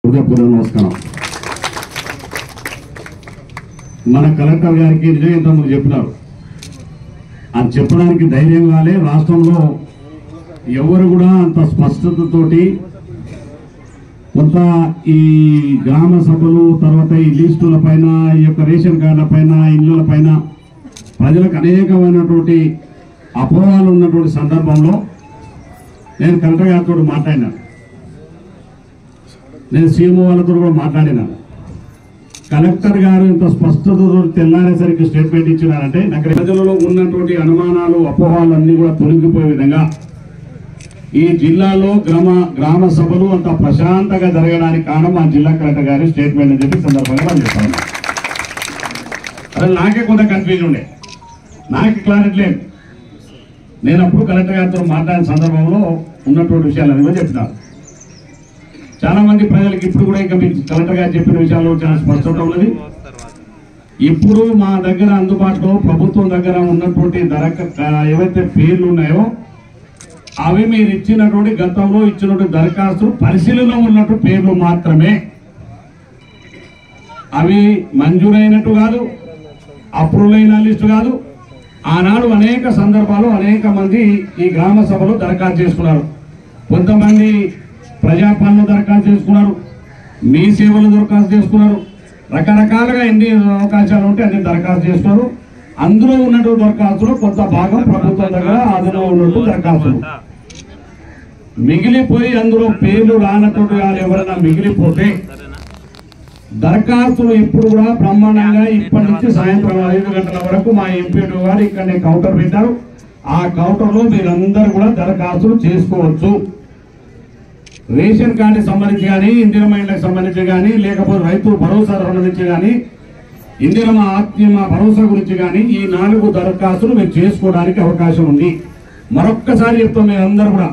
హృదయపూర్వక నమస్కారం. మన కలెక్టర్ గారికి నిజంగా ఇంతకుముందు చెప్పినారు, అది చెప్పడానికి ధైర్యం కాలే. రాష్ట్రంలో ఎవరు కూడా అంత స్పష్టతతోటి కొంత ఈ గ్రామ సభలు తర్వాత ఈ లిస్టుల పైన, ఈ యొక్క రేషన్ కార్డుల పైన, ఇళ్ళ పైన ప్రజలకు అనేకమైనటువంటి అపోహలు ఉన్నటువంటి సందర్భంలో నేను కలెక్టర్ గారితో మాట్లాడినాను. నేను సీఎంఓ వాళ్ళతో కూడా మాట్లాడినాను. కలెక్టర్ గారు ఇంత స్పష్టతతో తెల్లారేసరికి స్టేట్మెంట్ ఇచ్చినారంటే నాకు ప్రజలలో ఉన్నటువంటి అనుమానాలు, అపోహాలు అన్ని కూడా తొలగిపోయే విధంగా ఈ జిల్లాలో గ్రామ సభలు అంత ప్రశాంతంగా జరగడానికి కారణం మా జిల్లా కలెక్టర్ గారి స్టేట్మెంట్ అని చెప్పి సందర్భంగా మనం చెప్తాను. అసలు నాకే కొంత కన్ఫ్యూజన్ ఉండే, నాకు క్లారిటీ లేదు. నేను అప్పుడు కలెక్టర్ గారితో మాట్లాడిన సందర్భంలో ఉన్నటువంటి విషయాలన్నీ కూడా చెప్పినాను. చాలా మంది ప్రజలకు ఇప్పుడు కూడా ఇంకా మీకు కలెక్టర్ గారు చెప్పిన విషయాల్లో చాలా స్పష్టత ఉన్నది. ఇప్పుడు మా దగ్గర అందుబాటులో ప్రభుత్వం దగ్గర ఉన్నటువంటి ఏవైతే పేర్లు ఉన్నాయో అవి మీరు ఇచ్చినటువంటి గతంలో ఇచ్చినటువంటి దరఖాస్తులు పరిశీలనలో ఉన్నట్టు పేర్లు మాత్రమే. అవి మంజూరైనట్టు కాదు, అప్రూవల్ అయిన లిస్టు కాదు. ఆనాడు అనేక సందర్భాలు అనేక మంది ఈ గ్రామ సభలో దరఖాస్తు చేసుకున్నారు. కొంతమంది ప్రజాపాలన దరఖాస్తు చేసుకున్నారు, మీ సేవలు దరఖాస్తు చేసుకున్నారు. రకరకాలుగా ఎన్ని అవకాశాలు ఉంటే అన్ని దరఖాస్తు చేసుకున్నారు. అందులో ఉన్నటువంటి దరఖాస్తులు కొంత భాగం ప్రభుత్వం దగ్గర అందులో ఉన్నట్టు దరఖాస్తులు మిగిలిపోయి అందులో పేర్లు రానటువంటి వాళ్ళు ఎవరైనా మిగిలిపోతే దరఖాస్తులు ఇప్పుడు కూడా బ్రహ్మాండంగా ఇప్పటి నుంచి సాయంత్రం 5 గంటల వరకు మా ఎంపీడీ గారు ఇక్కడనే కౌంటర్ పెట్టారు. ఆ కౌంటర్లో మీరందరూ కూడా దరఖాస్తులు చేసుకోవచ్చు. రేషన్ కార్డుకి సంబంధించి కానీ, ఇందిరమ్మ ఇళ్ళకి సంబంధించి కానీ, లేకపోతే రైతు భరోసా సంబంధించి కానీ, ఇందిరమ్మ ఆత్మీయ భరోసా గురించి కానీ ఈ 4 దరఖాస్తులు మీరు చేసుకోవడానికి అవకాశం ఉంది. మరొక్కసారి చెప్తాం, మీరు అందరూ కూడా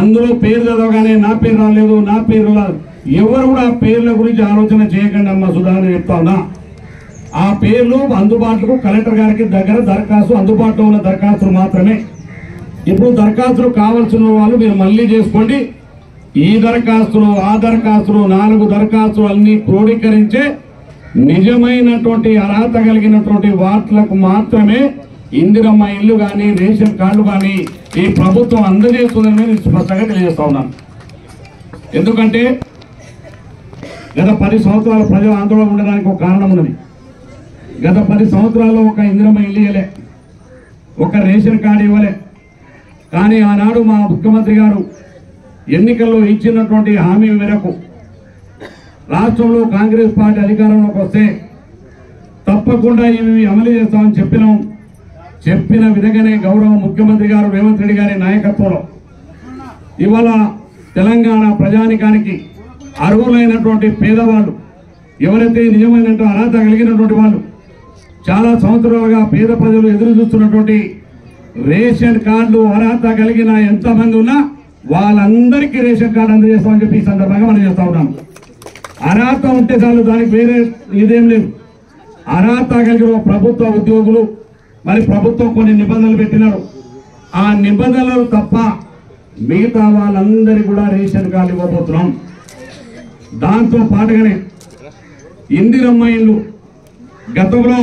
అందులో పేరు చదవగానే నా పేరు రాలేదు, నా పేరు రాదు, ఎవరు కూడా ఆ పేర్ల గురించి ఆలోచన చేయకండి అమ్మ. సుధారణ చెప్తా ఉన్నా, ఆ పేర్లు అందుబాటులో కలెక్టర్ గారికి దగ్గర దరఖాస్తు అందుబాటులో ఉన్న దరఖాస్తులు మాత్రమే. ఇప్పుడు దరఖాస్తులు కావాల్సిన వాళ్ళు మీరు మళ్ళీ చేసుకోండి. ఈ దరఖాస్తులు, ఆ దరఖాస్తులు 4 దరఖాస్తులు అన్ని క్రోడీకరించే నిజమైనటువంటి అర్హత కలిగినటువంటి వాట్లకు మాత్రమే ఇందిరమ్మ ఇల్లు కానీ, రేషన్ కార్డులు కానీ ఈ ప్రభుత్వం అందజేస్తుందని నేను స్పష్టంగా తెలియజేస్తా ఉన్నాను. ఎందుకంటే గత 10 సంవత్సరాలు ప్రజలు ఆందోళన ఉండడానికి ఒక కారణం ఉన్నది. గత 10 సంవత్సరాల్లో ఒక ఇందిరమ్మ ఇల్లు ఇవ్వలే, ఒక రేషన్ కార్డు ఇవ్వలే. కానీ ఆనాడు మా ముఖ్యమంత్రి గారు ఎన్నికల్లో ఇచ్చినటువంటి హామీ మేరకు రాష్ట్రంలో కాంగ్రెస్ పార్టీ అధికారంలోకి వస్తే తప్పకుండా ఇవి అమలు చేస్తామని చెప్పినాం. చెప్పిన విధంగానే గౌరవ ముఖ్యమంత్రి గారు రేవంత్ రెడ్డి గారి నాయకత్వంలో ఇవాళ తెలంగాణ ప్రజానికానికి అర్హులైనటువంటి పేదవాళ్ళు, ఎవరైతే నిజమైన అర్హత కలిగినటువంటి వాళ్ళు, చాలా సంవత్సరాలుగా పేద ప్రజలు ఎదురు చూస్తున్నటువంటి రేషన్ కార్డులు అర్హత కలిగిన ఎంతమంది ఉన్నా వాళ్ళందరికీ రేషన్ కార్డు అందజేస్తామని చెప్పి ఈ సందర్భంగా మనం చేస్తా ఉన్నాం. అర్హత ఉంటే చాలు, దానికి వేరే ఇదేం లేదు. అర్హత కలిగిన ప్రభుత్వ ఉద్యోగులు, మరి ప్రభుత్వం కొన్ని నిబంధనలు పెట్టినారు. ఆ నిబంధనలు తప్ప మిగతా వాళ్ళందరికీ కూడా రేషన్ కార్డు ఇవ్వబోతున్నాం. దాంతో పాటుగానే ఇందిరమ్మ ఇల్లు గతంలో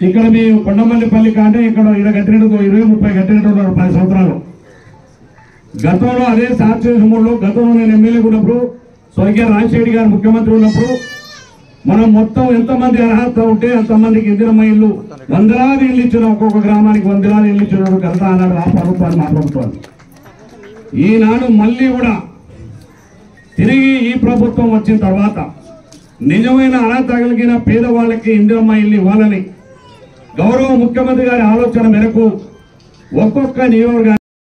ఇక్కడ మీ కొండమల్లిపల్లి కంటే ఇక్కడ 20-30 కట్టినట్టున్నారు 10 సంవత్సరాలు. గతంలో అదే శాసనసభలో గతంలో నేను ఎమ్మెల్యే ఉన్నప్పుడు, స్వర్గీయ రాజశేఖర్ గారు ముఖ్యమంత్రి ఉన్నప్పుడు మనం మొత్తం ఎంతమంది అర్హత ఉంటే అంతమందికి ఇందిరమ్మ ఇల్లు 100,000 ఇల్లు ఇచ్చిన, ఒక్కొక్క గ్రామానికి 100,000 ఇల్లు ఇచ్చిన కలత అన్నాడు ఆ ప్రభుత్వాన్ని, మా ప్రభుత్వాన్ని. ఈనాడు మళ్ళీ కూడా తిరిగి ఈ ప్రభుత్వం వచ్చిన తర్వాత నిజమైన అర్హత కలిగిన పేదవాళ్ళకి ఇందిరమ్మ ఇల్లు ఇవ్వాలని గౌరవ ముఖ్యమంత్రి గారి ఆలోచన మేరకు ఒక్కొక్క నియోజకవర్గానికి